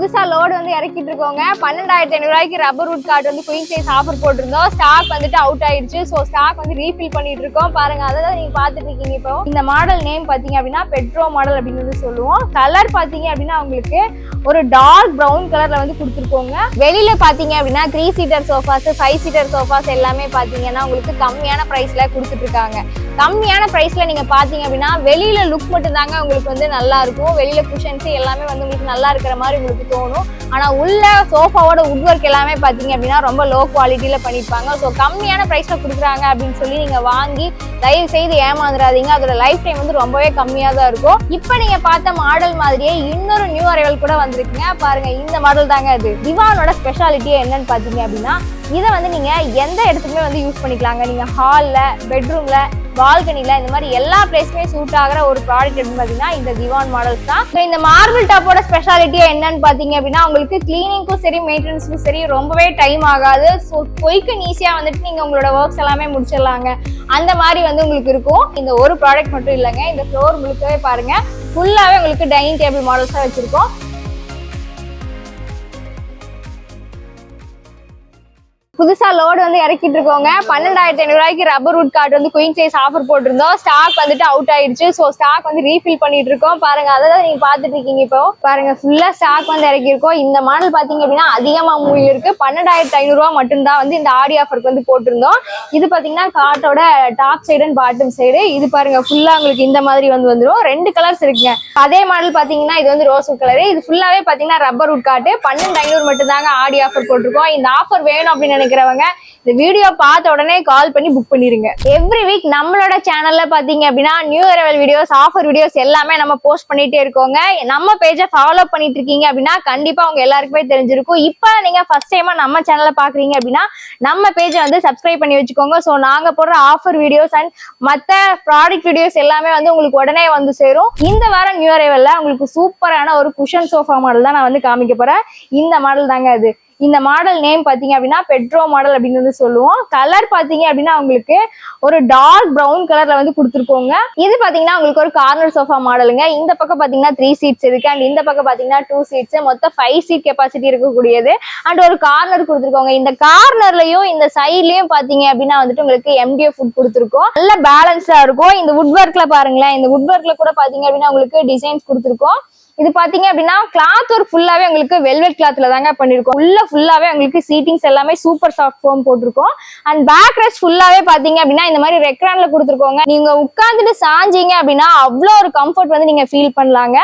புதுசா லோடு வந்து இறக்கிட்டு இருக்கோங்க. 12,500 ரூபாய்க்கு ரப்பர் வுட் கார்ட் வந்து குயின் சைஸ் ஆஃபர் போட்டிருந்தோம். ஸ்டாக் வந்துட்டு அவுட் ஆயிடுச்சு. ஸோ ஸ்டாக் வந்து ரீஃபில் பண்ணிட்டு இருக்கோம். பாருங்க, அதான் நீங்க பாத்துட்டு இருக்கீங்க. இப்போ இந்த மாடல் நேம் பாத்தீங்க அப்படின்னா பெட்ரோ மாடல் அப்படின்னு வந்து சொல்லுவோம். கலர் பாத்தீங்க அப்படின்னா உங்களுக்கு ஒரு டார்க் ப்ரௌன் கலர்ல வந்து கொடுத்துருக்கோங்க. வெளியில பாத்தீங்க அப்படின்னா 3 சீட்டர் சோஃபாஸ் 5 சீட்டர் சோஃபாஸ் எல்லாமே பாத்தீங்கன்னா உங்களுக்கு கம்மியான பிரைஸ்ல கொடுத்துட்டு இருக்காங்க. கம்மியான பிரைஸ்ல நீங்க பாத்தீங்க அப்படின்னா வெளியில லுக் மட்டும் தாங்க உங்களுக்கு வந்து நல்லா இருக்கும். வெளியில குஷன்ஸ் எல்லாமே வந்து உங்களுக்கு நல்லா இருக்கிற மாதிரி உங்களுக்கு தோணும். ஆனா உள்ள சோஃபாவோட வுட் ஒர்க் எல்லாமே பாத்தீங்க அப்படின்னா ரொம்ப லோ குவாலிட்டியில பண்ணிருப்பாங்க. ஸோ கம்மியான பிரைஸ்ல கொடுக்குறாங்க அப்படின்னு சொல்லி நீங்க வாங்கி தயவு செய்து ஏமாந்துடாதீங்க. அதோட லைஃப் டைம் வந்து ரொம்பவே கம்மியா தான் இருக்கும். இப்ப நீங்க பார்த்த மாடல் மாதிரியே இன்னொரு நியூ அரைவல் கூட வந்திருக்குங்க. பாருங்க, இந்த மாடல் தாங்க அது. திவானோட ஸ்பெஷாலிட்டியே என்னன்னு பாத்தீங்க அப்படின்னா இதை வந்து நீங்க எந்த இடத்துக்குமே வந்து யூஸ் பண்ணிக்கலாங்க. நீங்க ஹால்ல, பெட்ரூம்ல, பால்கனில இந்த மாதிரி எல்லா பிளேஸ்மே சூட் ஆகிற ஒரு ப்ராடக்ட் அப்படின்னு பாத்தீங்கன்னா இந்த திவான் மாடல்ஸ் தான். இந்த மார்பிள் டாப்போட ஸ்பெஷாலிட்டியா என்னன்னு பாத்தீங்க அப்படின்னா உங்களுக்கு கிளீனிங்க்கும் சரி மெயின்டெனன்ஸ்க்கும் சரி ரொம்பவே டைம் ஆகாது. ஸோ குயிக் ஈஸியா வந்துட்டு நீங்க உங்களோட ஒர்க்ஸ் எல்லாமே முடிச்சிடலாங்க. அந்த மாதிரி வந்து உங்களுக்கு இருக்கும். இந்த ஒரு ப்ராடக்ட் மட்டும் இல்லைங்க, இந்த ஃப்ளோர் முழுக்கவே பாருங்க ஃபுல்லாவே உங்களுக்கு டைனிங் டேபிள் மாடல்ஸா வச்சிருக்கோம். புதுசா லோடு வந்து இறக்கிட்டு இருக்கோங்க. 12,500 ரூபாய்க்கு ரப்பர் வுட் கார்ட் வந்து குயின் சைஸ் ஆஃபர் போட்டிருந்தோம். ஸ்டாக் வந்துட்டு அவுட் ஆயிடுச்சு. ஸோ ஸ்டாக் வந்து ரீஃபில் பண்ணிட்டு இருக்கோம். பாருங்க, அதான் நீங்க பாத்துட்டு இருக்கீங்க. இப்போ பாருங்க, ஃபுல்லா ஸ்டாக் வந்து இறக்கிருக்கோம். இந்த மாடல் பாத்தீங்க அப்படின்னா அதிகமா மூவி இருக்கு. 12,500 ரூபாய் மட்டும்தான் வந்து இந்த ஆடி ஆஃபருக்கு வந்து போட்டிருந்தோம். இது பாத்தீங்கன்னா கார்ட்டோட top side and bottom side. இது பாருங்க ஃபுல்லா உங்களுக்கு இந்த மாதிரி வந்து வந்துடும். 2 கலர்ஸ் இருக்குங்க. அதே மாடல் பாத்தீங்கன்னா இது வந்து ரோஸ் கலரு. இது ஃபுல்லாவே பாத்தீங்கன்னா ரப்பர் வுட் கார்ட் 12,500 மட்டும் தாங்க ஆடி ஆஃபர் போட்டிருக்கோம். இந்த ஆஃபர் வேணும் அப்படின்னு நினைக்கிறவங்க இந்த வீடியோ பார்த்த உடனே கால் பண்ணி புக் பண்ணிருங்க. எவ்ரி வீக் நம்மளோட சேனல்ல பாத்தீங்க அப்படின்னா new arrival videos, offer videos எல்லாமே நம்ம போஸ்ட் பண்ணிட்டே இருக்கோங்க. நம்ம பேஜை ஃபாலோ பண்ணிட்டு இருக்கீங்க அப்படின்னா கண்டிப்பா உங்க எல்லாருக்குமே தெரிஞ்சிருக்கும். இப்ப நீங்க ஃபர்ஸ்ட் டைமா நம்ம சேனல்ல பாக்குறீங்க அப்படின்னா நம்ம பேஜை வந்து சப்ஸ்கிரைப் பண்ணி வச்சுக்கோங்க. ஸோ நாங்க போடுற ஆஃபர் வீடியோஸ் அண்ட் மற்ற ப்ராடக்ட் வீடியோஸ் எல்லாமே வந்து உங்களுக்கு உடனே வந்து சேரும். இந்த வாரம் நியூ அரைவல்ல உங்களுக்கு சூப்பரான ஒரு குஷன் சோஃபா மாடல் தான் நான் வந்து காமிக்க போறேன். இந்த மாடல் தாங்க அது. இந்த மாடல் நேம் பாத்தீங்க அப்படின்னா பெட்ரோ மாடல் அப்படின்னு வந்து சொல்லுவோம். கலர் பாத்தீங்க அப்படின்னா உங்களுக்கு ஒரு டார்க் ப்ரௌன் கலர்ல வந்து கொடுத்துருக்கோங்க. இது பாத்தீங்கன்னா உங்களுக்கு ஒரு கார்னர் சோஃபா மாடலுங்க. இந்த பக்கம் பாத்தீங்கன்னா 3 சீட்ஸ் இருக்கு அண்ட் இந்த பக்கம் பாத்தீங்கன்னா 2 சீட்ஸ், மொத்தம் 5 சீட் கெப்பாசிட்டி இருக்கக்கூடியது அண்ட் ஒரு கார்னர் கொடுத்துருக்கோங்க. இந்த கார்னர்லயும் இந்த சைட்லயும் பாத்தீங்க அப்படின்னா வந்துட்டு உங்களுக்கு MDF ஃபுட் கொடுத்துருக்கோம். நல்ல பேலன்ஸா இருக்கும். இந்த வுட் ஒர்க்ல பாருங்களேன், இந்த வுட் ஒர்க்ல கூட பாத்தீங்க அப்படின்னா உங்களுக்கு டிசைன்ஸ் கொடுத்துருக்கோம். இது பாத்தீங்க அப்படின்னா கிளாத் ஒரு ஃபுல்லாவே உங்களுக்கு வெல்வெட் கிளாத்ல தாங்க பண்ணிருக்கோம். உள்ள ஃபுல்லாவே உங்களுக்கு சீட்டிங்ஸ் எல்லாமே சூப்பர் சாஃப்ட் ஃபோம் போட்டிருக்கோம். அண்ட் பேக் ரெஸ்ட் ஃபுல்லாவே பாத்தீங்க அப்படின்னா இந்த மாதிரி ரெக்ரான்ல கொடுத்துருக்கோங்க. நீங்க உட்கார்ந்துட்டு சாஞ்சிங்க அப்படின்னா அவ்வளோ ஒரு கம்ஃபர்ட் வந்து நீங்க ஃபீல் பண்ணலாங்க.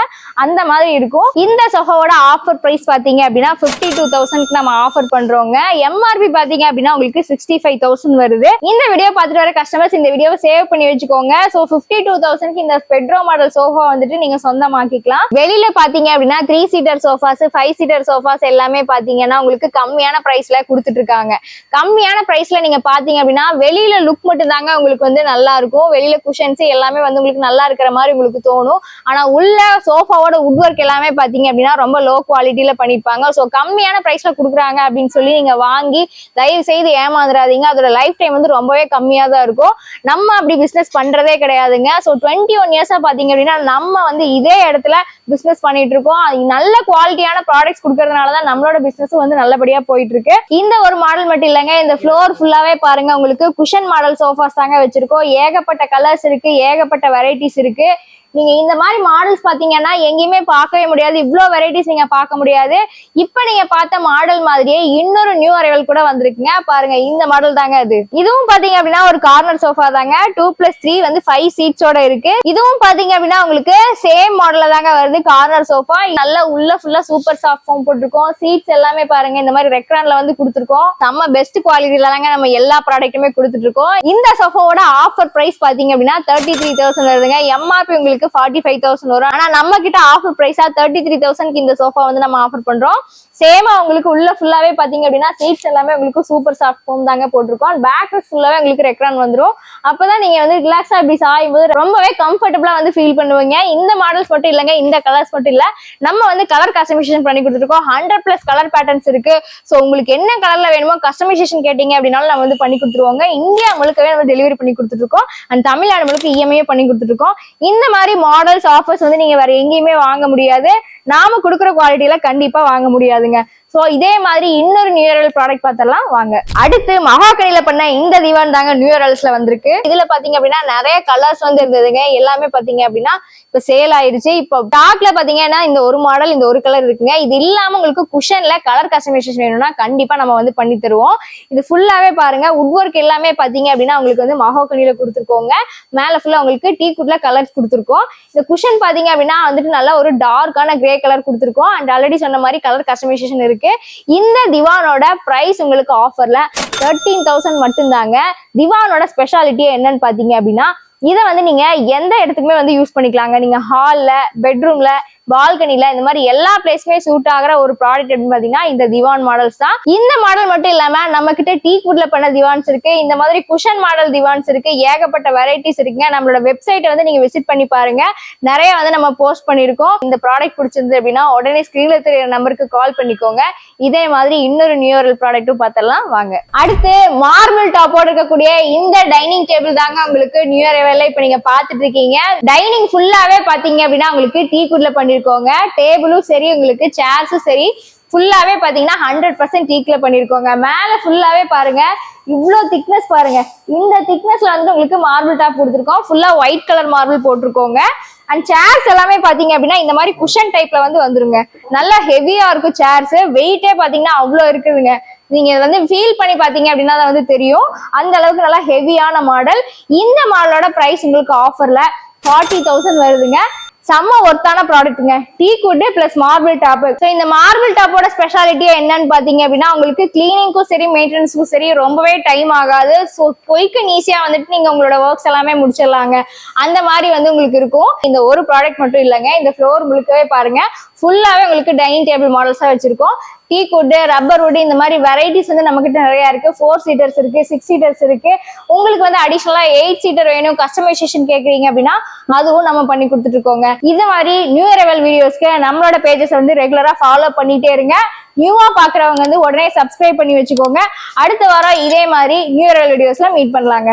அந்த மாதிரி இருக்கும். இந்த சோஃபாவோட ஆஃபர் பிரைஸ் பாத்தீங்க அப்படின்னா 52,000க்கு நம்ம ஆஃபர் பண்றோங்க. MRP பாத்தீங்க அப்படின்னா உங்களுக்கு 65,000 வருது. இந்த வீடியோ பார்த்துட்டு வர கஸ்டமர்ஸ் இந்த வீடியோவை சேவ் பண்ணி வச்சுக்கோங்க. ஸோ 52,000க்கு இந்த பெட்ரோ மாடல் சோஃபா வந்துட்டு நீங்க சொந்தமாக்கிக்கலாம். வெளியில பாத்தீங்க அப்படின்னா 3 சீட்டர் சோஃபாஸ் 5 சீட்டர் சோஃபாஸ் எல்லாமே பாத்தீங்கன்னா உங்களுக்கு கம்மியான பிரைஸ்ல கொடுத்துட்டு இருக்காங்க. கம்மியான பிரைஸ்ல நீங்க பாத்தீங்க அப்படின்னா வெளியில லுக் மட்டும் தாங்க உங்களுக்கு வந்து நல்லா இருக்கும். வெளியில குஷன்ஸ் எல்லாமே வந்து உங்களுக்கு நல்லா இருக்கிற மாதிரி உங்களுக்கு தோணும். ஆனா உள்ள சோஃபாவோட வுட் ஒர்க் எல்லாமே பாத்தீங்க அப்படின்னா ரொம்ப லோ குவாலிட்டியில பண்ணிருப்பாங்க. ஸோ கம்மியான பிரைஸ்ல கொடுக்குறாங்க அப்படின்னு சொல்லி நீங்க வாங்கி தயவு செய்து ஏமாந்துடாதீங்க. அதோட லைஃப் டைம் வந்து ரொம்பவே கம்மியா தான் இருக்கும். நம்ம அப்படி பிசினஸ் பண்றதே கிடையாதுங்க. ஸோ 21 இயர்ஸா பாத்தீங்க அப்படின்னா நம்ம வந்து இதே இடத்துல பிசினஸ் பண்ணிட்டு இருக்கோம். நல்ல குவாலிட்டியான ப்ராடக்ட்ஸ் கொடுக்கறதுனாலதான் நம்மளோட பிசினஸ் வந்து நல்லபடியா போயிட்டு இருக்கு. இந்த ஒரு மாடல் மட்டும் இல்லைங்க, இந்த ஃப்ளோர் ஃபுல்லாவே பாருங்க உங்களுக்கு குஷன் மாடல் சோஃபாஸ் தாங்க வச்சிருக்கோம். ஏகப்பட்ட கலர்ஸ் இருக்கு, ஏகப்பட்ட வெரைட்டிஸ் இருக்கு. நீங்க இந்த மாதிரி மாடல்ஸ் பாத்தீங்கன்னா எங்கேயுமே பார்க்கவே முடியாது. இவ்வளோ வெரைட்டிஸ் நீங்க பார்க்க முடியாது. இப்ப நீங்க பார்த்த மாடல் மாதிரியே இன்னொரு நியூ அரைவல் கூட வந்திருக்குங்க. பாருங்க, இந்த மாடல் தாங்க அது. இதுவும் பாத்தீங்க அப்படின்னா ஒரு கார்னர் சோஃபா தாங்க. 2+3 வந்து 5 சீட்ஸோட இருக்கு. இதுவும் பாத்தீங்க அப்படின்னா உங்களுக்கு சேம் மாடல்ல தாங்க வருது. கார்னர் சோஃபா நல்ல உள்ள ஃபுல்லா சூப்பர் சாஃப்ட் ஃபோம் போட்டிருக்கோம். சீட்ஸ் எல்லாமே பாருங்க இந்த மாதிரி ரெக்ரான்ல வந்து கொடுத்துருக்கோம். நம்ம பெஸ்ட் குவாலிட்டியில தாங்க நம்ம எல்லா ப்ராடக்ட்டுமே கொடுத்துட்டு இருக்கோம். இந்த சோஃபாவோட ஆஃபர் பிரைஸ் பாத்தீங்க அப்படின்னா 33,000 வருதுங்க. MRP உங்களுக்கு 45,000 வரும். ஆனா நம்ம கிட்ட ஆஃபர் பிரைஸா 33,000க்கு இந்த சோஃபா வந்து நம்ம ஆஃபர் பண்றோம். சேமா உங்களுக்கு உள்ள ஃபுல்லாவே பாத்தீங்க அப்படின்னா சீட்ஸ் எல்லாமே உங்களுக்கு சூப்பர் சாஃப்ட் ஃபோம் தாங்க போட்டிருக்கோம். பேக் ரெஸ்ட் ஃபுல்லாவே உங்களுக்கு ரெக்ரான் வந்துடும். அப்பதான் நீங்க வந்து ரிலாக்ஸா இப்படி சாயும் போது ரொம்பவே கம்ஃபர்டபுளா வந்து ஃபீல் பண்ணுவீங்க. இந்த மாடல்ஸ் மட்டும் இல்லைங்க, இந்த கலர்ஸ் மட்டும் இல்ல, நம்ம வந்து கலர் கஸ்டமைசேஷன் பண்ணி கொடுத்துருக்கோம். 100+ கலர் பேட்டர்ன்ஸ் இருக்கு. ஸோ உங்களுக்கு என்ன கலர்ல வேணுமோ கஸ்டமைசேஷன் கேட்டீங்க அப்படின்னாலும் நம்ம வந்து பண்ணி கொடுத்துருவோங்க. இந்தியா முழுக்கவே நம்ம டெலிவரி பண்ணி கொடுத்துட்டு இருக்கோம். அண்ட் தமிழ்நாடு முழுக்க EMI பண்ணி கொடுத்துட்டு இருக்கோம். இந்த மாதிரி மாடல்ஸ் ஆஃபர்ஸ் வந்து நீங்க வேற எங்கேயுமே வாங்க முடியாது. நாம கொடுக்குற குவாலிட்டியில கண்டிப்பா வாங்க முடியாதுங்க. சோ இதே மாதிரி இன்னொரு நியூ இயர் ப்ராடக்ட் பார்த்தலாம் வாங்க. அடுத்து மகாகனில பண்ண இந்த திவான் தாங்க நியூ இயர்ஸ்ல வந்திருக்கு. இதுல பாத்தீங்க அப்படின்னா நிறைய கலர்ஸ் வந்து இருந்ததுங்க. எல்லாமே பாத்தீங்க அப்படின்னா இப்ப சேல் ஆயிருச்சு. இப்போ டாக்ல பாத்தீங்கன்னா இந்த ஒரு மாடல் இந்த ஒரு கலர் இருக்குங்க. இது இல்லாம உங்களுக்கு குஷன்ல கலர் கஸ்டமைசேஷன் வேணும்னா கண்டிப்பா நம்ம வந்து பண்ணி தருவோம். இது ஃபுல்லாவே பாருங்க வுட் ஒர்க் எல்லாமே பாத்தீங்க அப்படின்னா உங்களுக்கு வந்து மகாகனில கொடுத்துருக்கோங்க. மேல ஃபுல்லா உங்களுக்கு டீ குட்ல கலர்ஸ் கொடுத்துருக்கோம். இந்த குஷன் பாத்தீங்க அப்படின்னா வந்துட்டு நல்லா ஒரு டார்க்கான கிரே கலர் கொடுத்துருக்கோம். அண்ட் ஆல்ரெடி சொன்ன மாதிரி கலர் கஸ்டமைசேஷன் இருக்கு. இந்த திவானோட பிரைஸ் உங்களுக்கு ஆஃபர்ல 13,000 மட்டும்தாங்க. திவானோட ஸ்பெஷாலிட்டி என்னன்னு பாத்தீங்க அப்படின்னா இதை வந்து நீங்க எந்த இடத்துக்குமே வந்து யூஸ் பண்ணிக்கலாங்க. நீங்க ஹால்ல, பெட்ரூம்ல, பால்கனில இந்த மாதிரி எல்லா பிளேஸ்மே சூட் ஆகிற ஒரு ப்ராடக்ட் அப்படின்னு பாத்தீங்கன்னா இந்த திவான் மாடல்ஸ் தான். இந்த மாடல் மட்டும் இல்லாம நம்ம கிட்ட டீ குட்ல பண்ண திவான்ஸ் இருக்கு. இந்த மாதிரி குஷன் மாடல் திவான்ஸ் இருக்கு. ஏகப்பட்ட வெரைட்டிஸ் இருக்குங்க. நம்மளோட வெப்சைட்டை வந்து நீங்க விசிட் பண்ணி பாருங்க. நிறைய வந்து நம்ம போஸ்ட் பண்ணிருக்கோம். இந்த ப்ராடக்ட் பிடிச்சிருந்து அப்படின்னா உடனே ஸ்கிரீன்ல தெரியற நம்பருக்கு கால் பண்ணிக்கோங்க. இதே மாதிரி இன்னொரு நியூ இயர் ப்ராடக்ட்டும் பார்த்தலாம் வாங்க. அடுத்து மார்பிள் டாப்போட இருக்கக்கூடிய இந்த டைனிங் டேபிள் தாங்க உங்களுக்கு நியூ இயர் இப்ப நீங்க பாத்துட்டு இருக்கீங்க. டைனிங் ஃபுல்லாவே பாத்தீங்க அப்படின்னா உங்களுக்கு டீ குட்ல பண்ணிருக்கோங்க. டேபிளும் சரி உங்களுக்கு சேர்ஸும் சரி ஃபுல்லாவே பாத்தீங்கன்னா 100% டீக்ல பண்ணிருக்கோங்க. மேல ஃபுல்லாவே பாருங்க இவ்வளவு திக்னஸ் பாருங்க. இந்த திக்னஸ்ல வந்து உங்களுக்கு மார்பிள் டாப் கொடுத்துருக்கோம். ஃபுல்லா ஒயிட் கலர் மார்பிள் போட்டிருக்கோங்க. அண்ட் சேர்ஸ் எல்லாமே பாத்தீங்க அப்படின்னா இந்த மாதிரி குஷன் டைப்ல வந்து வந்துருங்க. நல்லா ஹெவியா இருக்கும் சேர்ஸ். வெயிட்டே பாத்தீங்கன்னா அவ்வளவு இருக்குதுங்க. நீங்க வந்து ஃபீல் பண்ணி பாத்தீங்க அப்படின்னா வந்து தெரியும். அந்த அளவுக்கு நல்லா ஹெவியான மாடல். இந்த மாடலோட பிரைஸ் உங்களுக்கு ஆஃபர்ல 40,000 வருதுங்க. செம்ம ஒர்த்தான ப்ராடக்ட்டுங்க. Teak wood plus marble top. So இந்த மார்பிள் டாப்போட ஸ்பெஷாலிட்டியா என்னன்னு பாத்தீங்க அப்படின்னா உங்களுக்கு கிளீனிங்க்கும் சரி மெயின்டெனன்ஸ்க்கும் சரி ரொம்பவே டைம் ஆகாது. ஸோ குயிக் அண்ட் ஈஸியா வந்துட்டு நீங்க உங்களோட ஒர்க்ஸ் எல்லாமே முடிச்சிடலாங்க. அந்த மாதிரி வந்து உங்களுக்கு இருக்கும். இந்த ஒரு ப்ராடக்ட் மட்டும் இல்லைங்க. இந்த ஃப்ளோர் முழுக்கவே பாருங்க ஃபுல்லாவே உங்களுக்கு டைனிங் டேபிள் மாடல்ஸா வச்சிருக்கோம். டீ குட், ரப்பர் வுட் இந்த மாதிரி வெரைட்டிஸ் வந்து நம்ம கிட்ட நிறைய இருக்கு. 4 சீட்டர்ஸ் இருக்கு, 6 சீட்டர்ஸ் இருக்கு. உங்களுக்கு வந்து அடிஷனலா 8 சீட்டர் வேணும், கஸ்டமைசேஷன் கேக்குறீங்க அப்படின்னா அதுவும் நம்ம பண்ணி கொடுத்துட்டு இருக்கோங்க. இது மாதிரி நியூ இயர் வீடியோஸ்க்கு நம்மளோட பேஜஸ் வந்து ரெகுலரா ஃபாலோ பண்ணிட்டே இருங்க. நியூவா பாக்குறவங்க வந்து உடனே சப்ஸ்கிரைப் பண்ணி வச்சுக்கோங்க. அடுத்த வாரம் இதே மாதிரி நியூ இயர் வீடியோஸ்ல மீட் பண்ணலாங்க.